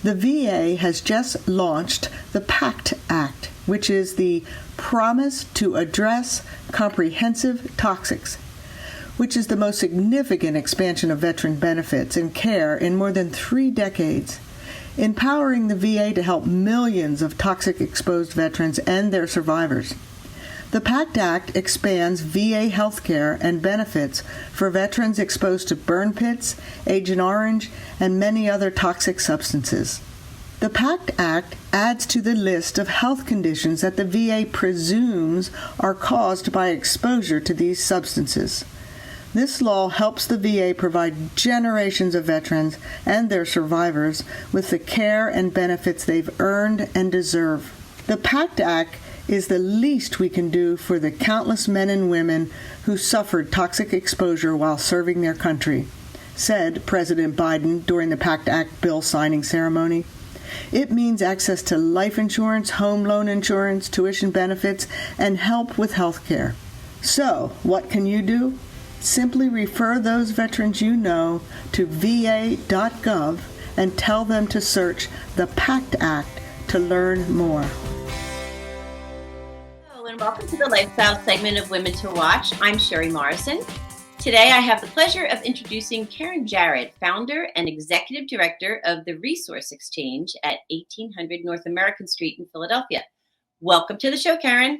The VA has just launched the PACT Act, which is the Promise to Address Comprehensive Toxics, which is the most significant expansion of veteran benefits and care in more than 3 decades, empowering the VA to help millions of toxic-exposed veterans and their survivors. The PACT Act expands VA health care and benefits for veterans exposed to burn pits, Agent Orange, and many other toxic substances. The PACT Act adds to the list of health conditions that the VA presumes are caused by exposure to these substances. This law helps the VA provide generations of veterans and their survivors with the care and benefits they've earned and deserve. The PACT Act is the least we can do for the countless men and women who suffered toxic exposure while serving their country, said President Biden during the PACT Act bill signing ceremony. It means access to life insurance, home loan insurance, tuition benefits, and help with health care. So, what can you do? Simply refer those veterans you know to va.gov and tell them to search the PACT Act to learn more. Hello and welcome to the Lifestyle segment of Women to Watch. I'm Sherry Morrison. Today I have the pleasure of introducing Karyn Gerred, founder and executive director of the Resource Exchange at 1800 North American Street in Philadelphia. Welcome to the show, Karyn.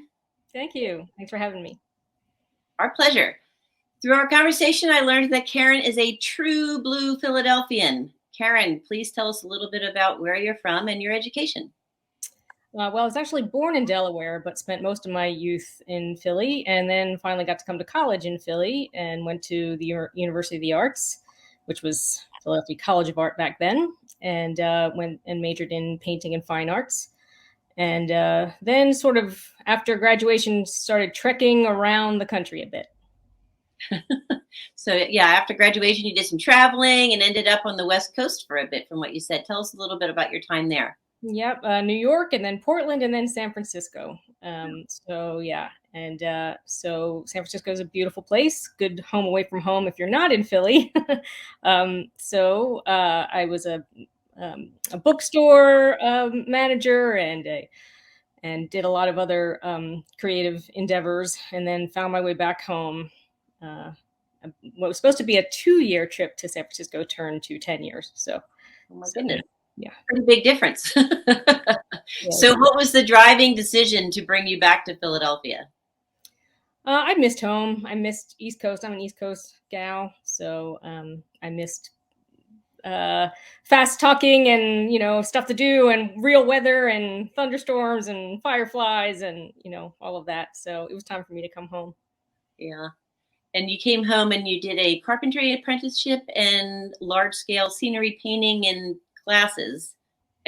Thank you. Thanks for having me. Our pleasure. Through our conversation, I learned that Karyn is a true blue Philadelphian. Karyn, please tell us a little bit about where you're from and your education. Well, I was actually born in Delaware, but spent most of my youth in Philly, and then finally got to come to college in Philly and went to the University of the Arts, which was Philadelphia College of Art back then, and went and majored in painting and fine arts. And then sort of after graduation, started trekking around the country a bit. So yeah, after graduation, you did some traveling and ended up on the West Coast for a bit from what you said. Tell us a little bit about your time there. Yep, New York, and then Portland, and then San Francisco. So yeah, and so San Francisco is a beautiful place, good home away from home if you're not in Philly. So I was a bookstore manager and did a lot of other creative endeavors, and then found my way back home. What was supposed to be a 2-year trip to San Francisco turned to 10 years. So, oh my goodness. Yeah. Pretty big difference. So what was the driving decision to bring you back to Philadelphia? I missed home. I missed East Coast. I'm an East Coast gal. So I missed fast talking and, stuff to do and real weather and thunderstorms and fireflies and, all of that. So it was time for me to come home. Yeah. And you came home and you did a carpentry apprenticeship and large-scale scenery painting and classes.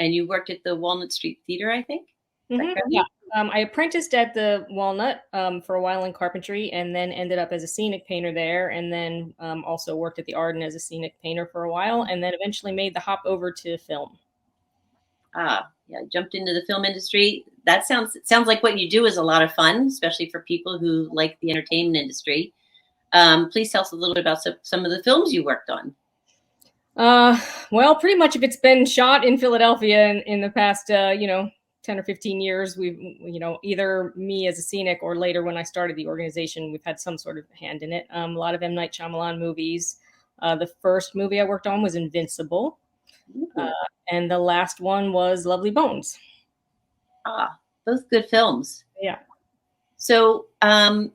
And you worked at the Walnut Street Theater, I think? Mm-hmm. Yeah. I apprenticed at the Walnut for a while in carpentry, and then ended up as a scenic painter there, and then also worked at the Arden as a scenic painter for a while, and then eventually made the hop over to film. Yeah, jumped into the film industry. That sounds like what you do is a lot of fun, especially for people who like the entertainment industry. Please tell us a little bit about some of the films you worked on. Well, pretty much if it's been shot in Philadelphia in the past, 10 or 15 years, we've, either me as a scenic or later when I started the organization, we've had some sort of hand in it. A lot of M. Night Shyamalan movies. The first movie I worked on was Invincible. And the last one was Lovely Bones. Both good films. Yeah. So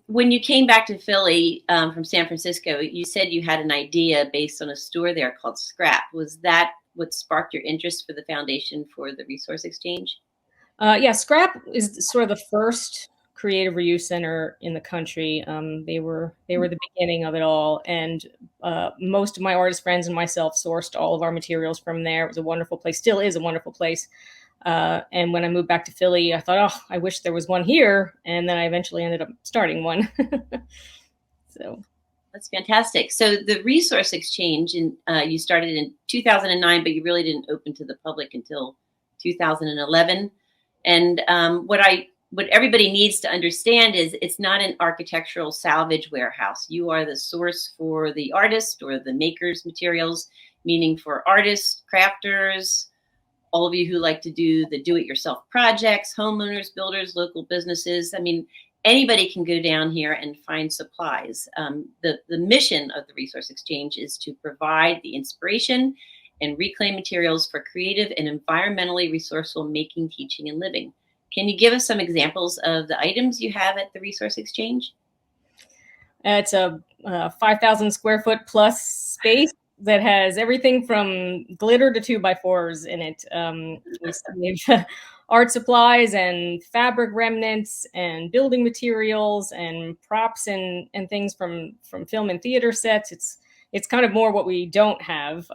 when you came back to Philly from San Francisco, you said you had an idea based on a store there called Scrap. Was that what sparked your interest for the foundation for the Resource Exchange? Yeah, Scrap is sort of the first creative reuse center in the country. They were the beginning of it all, and most of my artist friends and myself sourced all of our materials from there. It was a wonderful place, still is a wonderful place. And when I moved back to Philly, I thought, I wish there was one here. And then I eventually ended up starting one. So that's fantastic. So the Resource Exchange, you started in 2009, but you really didn't open to the public until 2011. And what everybody needs to understand is it's not an architectural salvage warehouse. You are the source for the artist or the maker's materials, meaning for artists, crafters, all of you who like to do the do-it-yourself projects, homeowners, builders, local businesses. I mean, anybody can go down here and find supplies. The mission of the Resource Exchange is to provide the inspiration and reclaim materials for creative and environmentally resourceful making, teaching, and living. Can you give us some examples of the items you have at the Resource Exchange? It's a 5,000 square foot plus space that has everything from glitter to 2x4s in it. We have art supplies and fabric remnants and building materials and props and things from film and theater sets. It's kind of more what we don't have.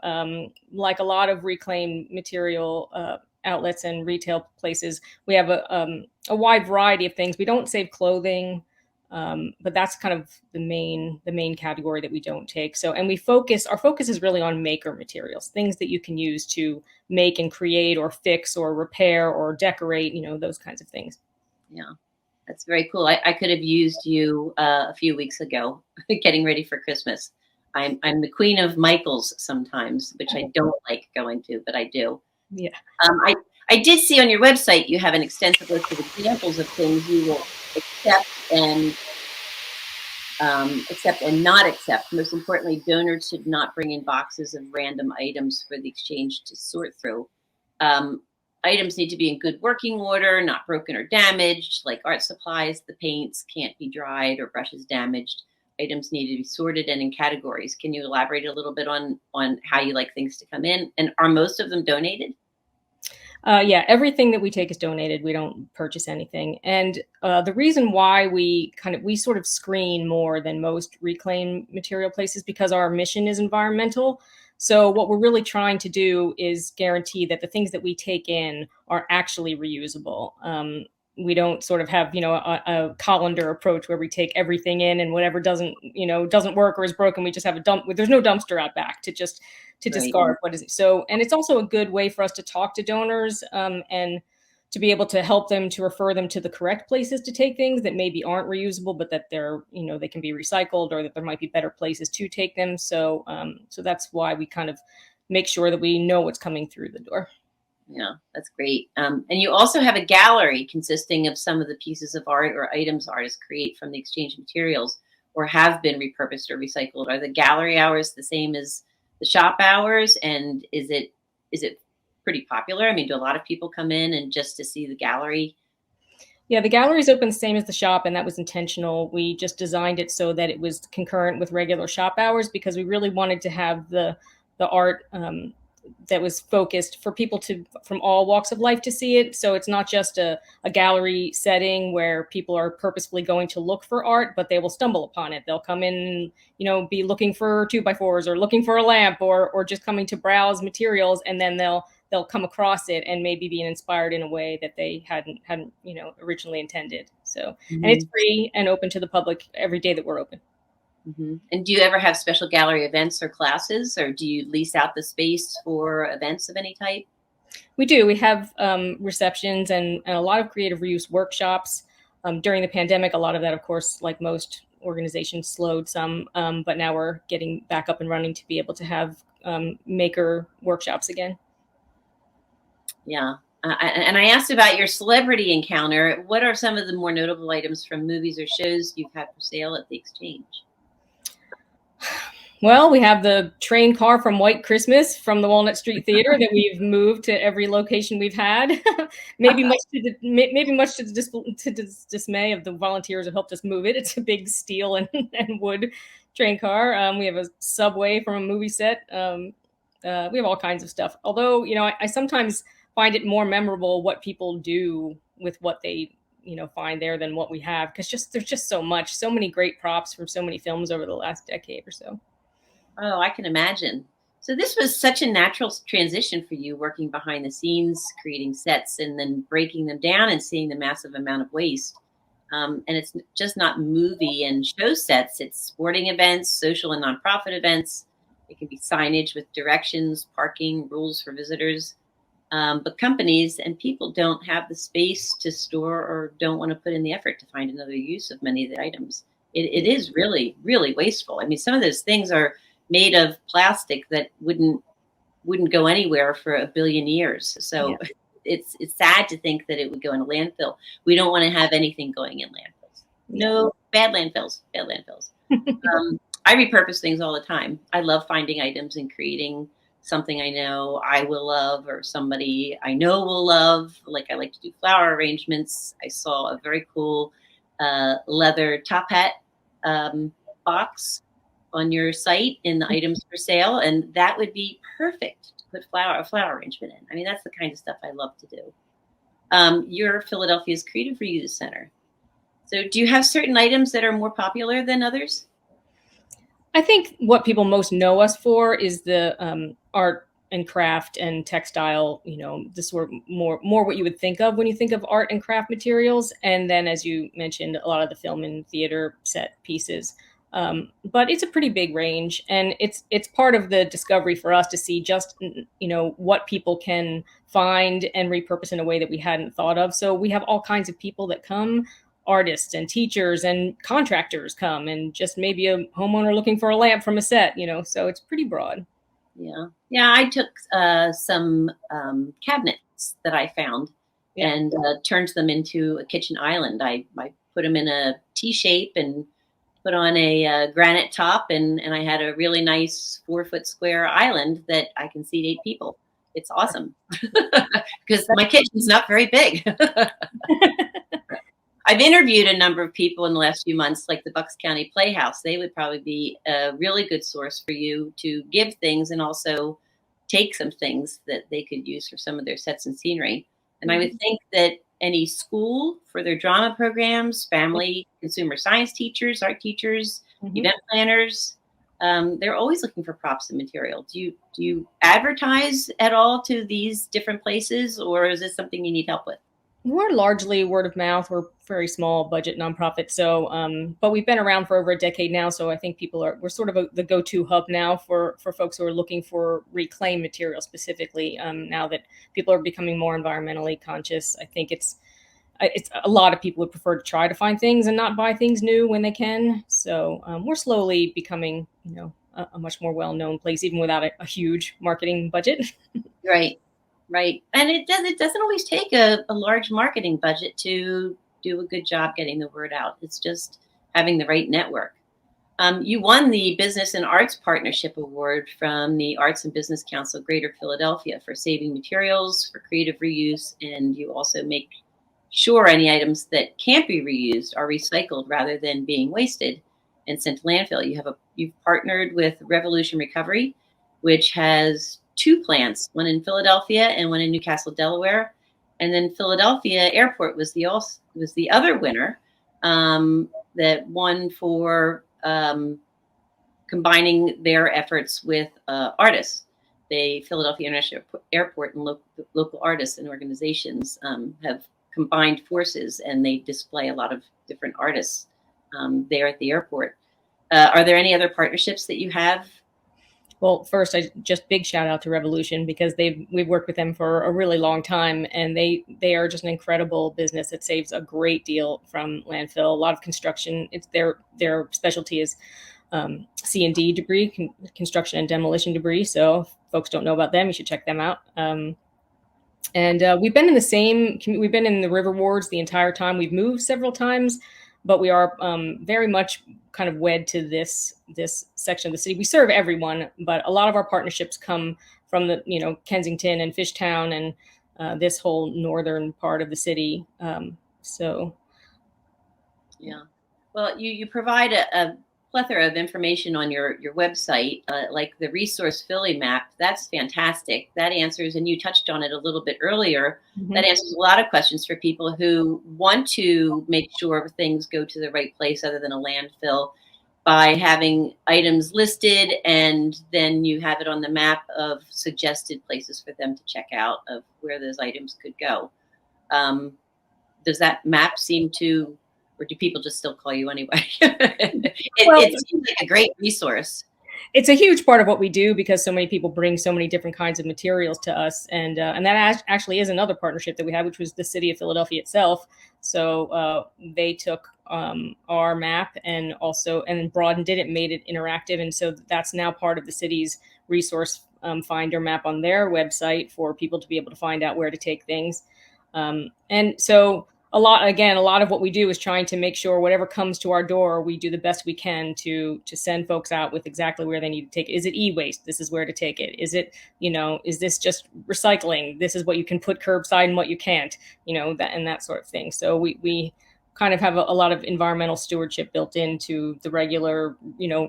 Like a lot of reclaimed material outlets and retail places, we have a wide variety of things. We don't save clothing. But that's kind of the main category that we don't take. So, and our focus is really on maker materials, things that you can use to make and create or fix or repair or decorate, those kinds of things. Yeah, that's very cool. I could have used you a few weeks ago getting ready for Christmas. I'm the queen of Michael's sometimes, which I don't like going to, but I do. Yeah. I did see on your website you have an extensive list of examples of things you will accept and not accept. Most importantly, donors should not bring in boxes of random items for the exchange to sort through. Items need to be in good working order, not broken or damaged, like art supplies. The paints can't be dried or brushes damaged. Items need to be sorted and in categories. Can you elaborate a little bit on how you like things to come in? And are most of them donated? Yeah, everything that we take is donated. We don't purchase anything. And the reason why we sort of screen more than most reclaimed material places because our mission is environmental. So what we're really trying to do is guarantee that the things that we take in are actually reusable. We don't sort of have, a colander approach where we take everything in and whatever doesn't work or is broken, we just have a dump. There's no dumpster out back to discard what is it. So, and it's also a good way for us to talk to donors and to be able to help them to refer them to the correct places to take things that maybe aren't reusable, but that they're, they can be recycled or that there might be better places to take them. So, so that's why we kind of make sure that we know what's coming through the door. Yeah, that's great. And you also have a gallery consisting of some of the pieces of art or items artists create from the exchange materials or have been repurposed or recycled. Are the gallery hours the same as the shop hours? And is it pretty popular? I mean, do a lot of people come in and just to see the gallery? Yeah, the gallery is open the same as the shop, and that was intentional. We just designed it so that it was concurrent with regular shop hours because we really wanted to have the art that was focused for people from all walks of life to see it. So it's not just a gallery setting where people are purposefully going to look for art, but they will stumble upon it. They'll come in and, be looking for 2x4s or looking for a lamp or just coming to browse materials. And then they'll come across it and maybe be inspired in a way that they hadn't originally intended. So, and it's free and open to the public every day that we're open. Mm-hmm. And do you ever have special gallery events or classes, or do you lease out the space for events of any type? We do. We have receptions and a lot of creative reuse workshops. During the pandemic, a lot of that, of course, like most organizations, slowed some, but now we're getting back up and running to be able to have maker workshops again. Yeah. And I asked about your celebrity encounter. What are some of the more notable items from movies or shows you've had for sale at the exchange? Well, we have the train car from White Christmas from the Walnut Street Theater that we've moved to every location we've had. maybe much to the dismay of the volunteers who helped us move it. It's a big steel and wood train car. We have a subway from a movie set. We have all kinds of stuff. Although, I sometimes find it more memorable what people do with what they find there than what we have, because there's just so many great props from so many films over the last decade or so. Oh, I can imagine. So this was such a natural transition for you, working behind the scenes, creating sets, and then breaking them down and seeing the massive amount of waste. And it's just not movie and show sets. It's sporting events, social and nonprofit events. It can be signage with directions, parking, rules for visitors. But companies and people don't have the space to store or don't want to put in the effort to find another use of many of the items. It is really, really wasteful. I mean, some of those things are made of plastic that wouldn't go anywhere for a billion years. So it's sad to think that it would go in a landfill. We don't want to have anything going in landfills. No, bad landfills, bad landfills. I repurpose things all the time. I love finding items and creating something I know I will love or somebody I know will love. Like I like to do flower arrangements. I saw a very cool leather top hat box on your site in the items for sale, and that would be perfect to put a flower arrangement in. I mean, that's the kind of stuff I love to do. You're Philadelphia's Creative Reuse Center. So do you have certain items that are more popular than others? I think what people most know us for is the art and craft and textile, the sort of more what you would think of when you think of art and craft materials. And then, as you mentioned, a lot of the film and theater set pieces. But it's a pretty big range, and it's part of the discovery for us to see just, what people can find and repurpose in a way that we hadn't thought of. So we have all kinds of people that come, artists and teachers and contractors come, and just maybe a homeowner looking for a lamp from a set, so it's pretty broad. Yeah. I took some cabinets that I found and turned them into a kitchen island. I put them in a T shape and put on a granite top, and I had a really nice 4-foot square island that I can seat 8 people. It's awesome because my kitchen's not very big. I've interviewed a number of people in the last few months, like the Bucks County Playhouse. They would probably be a really good source for you to give things and also take some things that they could use for some of their sets and scenery. And I would think that any school for their drama programs, family, consumer science teachers, art teachers, event planners, they're always looking for props and material. Do you advertise at all to these different places, or is this something you need help with? We're largely word of mouth. We're very small budget nonprofit. So, but we've been around for over a decade now. So I think we're sort of the go-to hub now for folks who are looking for reclaimed material specifically. Now that people are becoming more environmentally conscious, I think it's a lot of people would prefer to try to find things and not buy things new when they can. So we're slowly becoming, a much more well-known place, even without a huge marketing budget. Right. And it doesn't always take a large marketing budget to do a good job getting the word out. It's just having the right network. You won the Business and Arts Partnership Award from the Arts and Business Council Greater Philadelphia for saving materials, for creative reuse, and you also make sure any items that can't be reused are recycled rather than being wasted and sent to landfill. You've partnered with Revolution Recovery, which has 2 plants, one in Philadelphia and one in Newcastle, Delaware. And then Philadelphia Airport was the other winner that won for combining their efforts with artists. Philadelphia International Airport and local artists and organizations have combined forces, and they display a lot of different artists there at the airport. Are there any other partnerships that you have? Well, first, I just big shout out to Revolution because we've worked with them for a really long time, and they are just an incredible business that saves a great deal from landfill. A lot of construction, it's their specialty is C&D debris, construction and demolition debris. So if folks don't know about them, you should check them out. And we've been in the river wards the entire time. We've moved several times, but we are very much kind of wed to this section of the city. We serve everyone, but a lot of our partnerships come from the Kensington and Fishtown and this whole northern part of the city. Well, you provide a plethora of information on your website, like the Resource Philly map. That's fantastic. That answers, and you touched on it a little bit earlier, that answers a lot of questions for people who want to make sure things go to the right place other than a landfill by having items listed, and then you have it on the map of suggested places for them to check out of where those items could go. Does that map seem to, or do people just still call you anyway? It seems like a great resource. It's a huge part of what we do because so many people bring so many different kinds of materials to us, and that actually is another partnership that we had, which was the city of Philadelphia itself. So they took our map and broadened it, made it interactive, and so that's now part of the city's resource finder map on their website for people to be able to find out where to take things. And so a lot of what we do is trying to make sure whatever comes to our door, we do the best we can to send folks out with exactly where they need to take it. Is it e-waste? This is where to take it. Is it, is this just recycling? This is what you can put curbside and what you can't, that sort of thing. So we kind of have a lot of environmental stewardship built into the regular,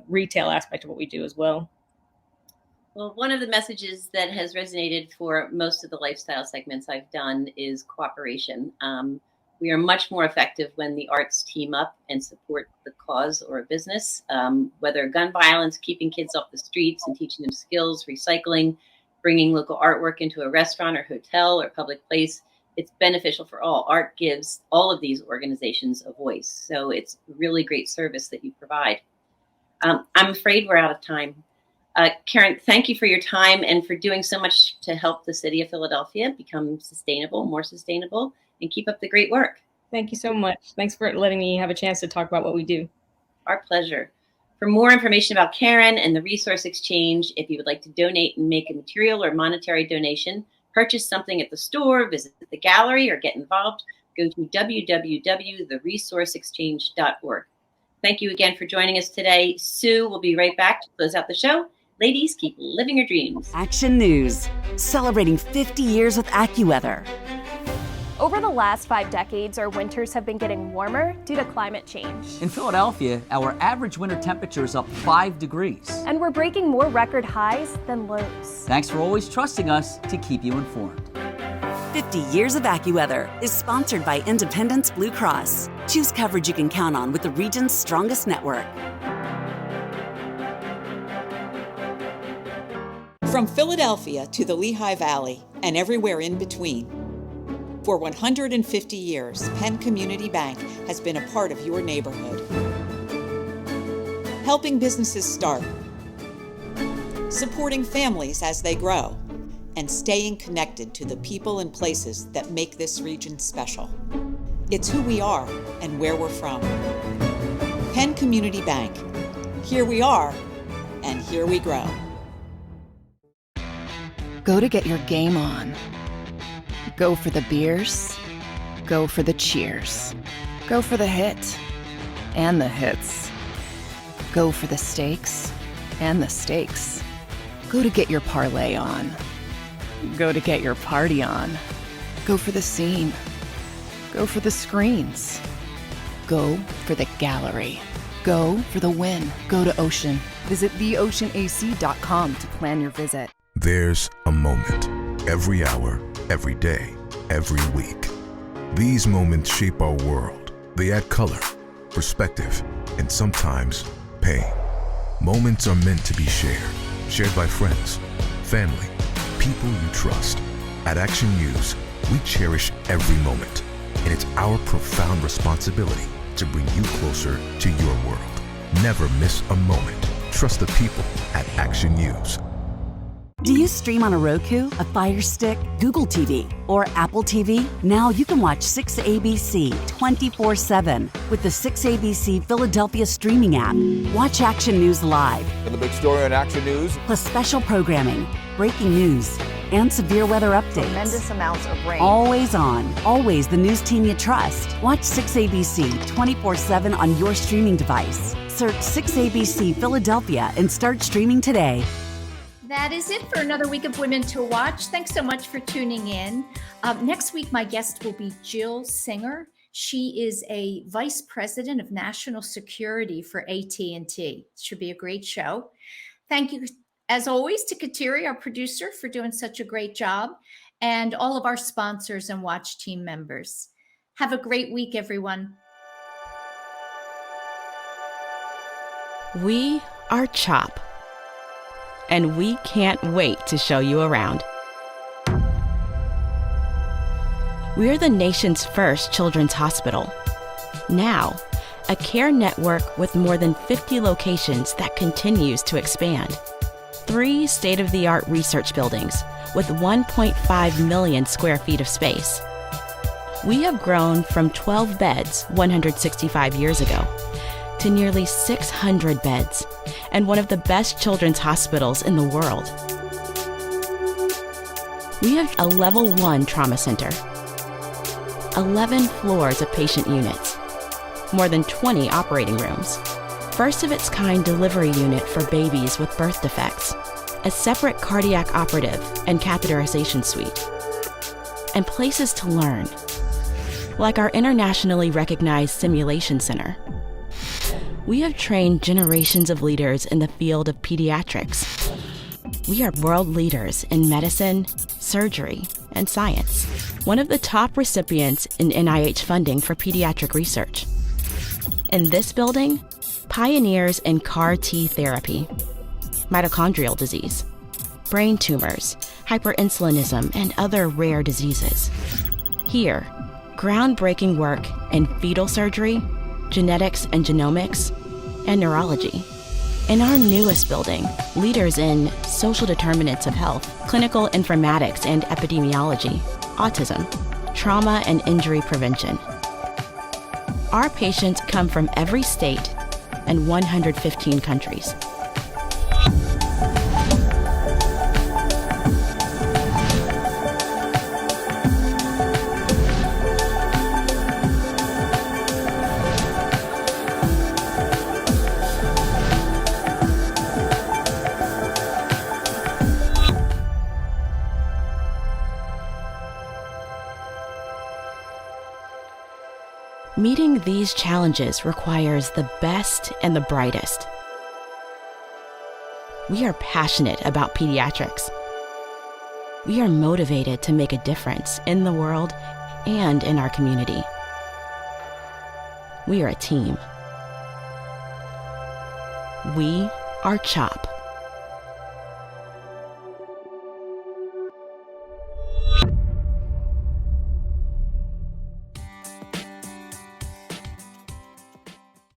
retail aspect of what we do as well. Well, one of the messages that has resonated for most of the lifestyle segments I've done is cooperation. We are much more effective when the arts team up and support the cause or a business, whether gun violence, keeping kids off the streets and teaching them skills, recycling, bringing local artwork into a restaurant or hotel or public place. It's beneficial for all. Art gives all of these organizations a voice. So it's really great service that you provide. I'm afraid we're out of time. Curran, thank you for your time and for doing so much to help the city of Philadelphia become more sustainable, and keep up the great work. Thank you so much. Thanks for letting me have a chance to talk about what we do. Our pleasure. For more information about Curran and the Resource Exchange, if you would like to donate and make a material or monetary donation, purchase something at the store, visit the gallery, or get involved, go to www.theresourceexchange.org. Thank you again for joining us today. Sue will be right back to close out the show. Ladies, keep living your dreams. Action News, celebrating 50 years with AccuWeather. Over the last 5 decades, our winters have been getting warmer due to climate change. In Philadelphia, our average winter temperature is up 5 degrees. And we're breaking more record highs than lows. Thanks for always trusting us to keep you informed. 50 Years of AccuWeather is sponsored by Independence Blue Cross. Choose coverage you can count on with the region's strongest network. From Philadelphia to the Lehigh Valley and everywhere in between. For 150 years, Penn Community Bank has been a part of your neighborhood. Helping businesses start, supporting families as they grow, and staying connected to the people and places that make this region special. It's who we are and where we're from. Penn Community Bank. Here we are, and here we grow. Go to get your game on. Go for the beers. Go for the cheers. Go for the hit and the hits. Go for the stakes and the stakes. Go to get your parlay on. Go to get your party on. Go for the scene. Go for the screens. Go for the gallery. Go for the win. Go to Ocean. Visit theoceanac.com to plan your visit. There's a moment every hour, every day, every week. These moments shape our world. They add color, perspective, and sometimes pain. Moments are meant to be shared by friends, family, people you trust. At Action News, we cherish every moment, and it's our profound responsibility to bring you closer to your world. Never miss a moment. Trust the people at Action News. Do you stream on a Roku, a Fire Stick, Google TV, or Apple TV? Now you can watch 6ABC 24/7 with the 6ABC Philadelphia streaming app. Watch Action News live. And the big story on Action News. Plus special programming, breaking news, and severe weather updates. Tremendous amounts of rain. Always on. Always the news team you trust. Watch 6ABC 24/7 on your streaming device. Search 6ABC Philadelphia and start streaming today. That is it for another week of Women to Watch. Thanks so much for tuning in. Next week, my guest will be Jill Singer. She is a vice president of national security for AT&T. Should be a great show. Thank you, as always, to Kateri, our producer, for doing such a great job, and all of our sponsors and Watch team members. Have a great week, everyone. We are CHOP, and we can't wait to show you around. We're the nation's first children's hospital. Now, a care network with more than 50 locations that continues to expand. 3 state-of-the-art research buildings with 1.5 million square feet of space. We have grown from 12 beds 165 years ago to nearly 600 beds and one of the best children's hospitals in the world. We have a level 1 trauma center, 11 floors of patient units, more than 20 operating rooms, first of its kind delivery unit for babies with birth defects, a separate cardiac operative and catheterization suite, and places to learn, like our internationally recognized simulation center. We have trained generations of leaders in the field of pediatrics. We are world leaders in medicine, surgery, and science. One of the top recipients in NIH funding for pediatric research. In this building, pioneers in CAR T therapy, mitochondrial disease, brain tumors, hyperinsulinism, and other rare diseases. Here, groundbreaking work in fetal surgery, genetics and genomics, and neurology. In our newest building, leaders in social determinants of health, clinical informatics and epidemiology, autism, trauma and injury prevention. Our patients come from every state and 115 countries. Meeting these challenges requires the best and the brightest. We are passionate about pediatrics. We are motivated to make a difference in the world and in our community. We are a team. We are CHOP.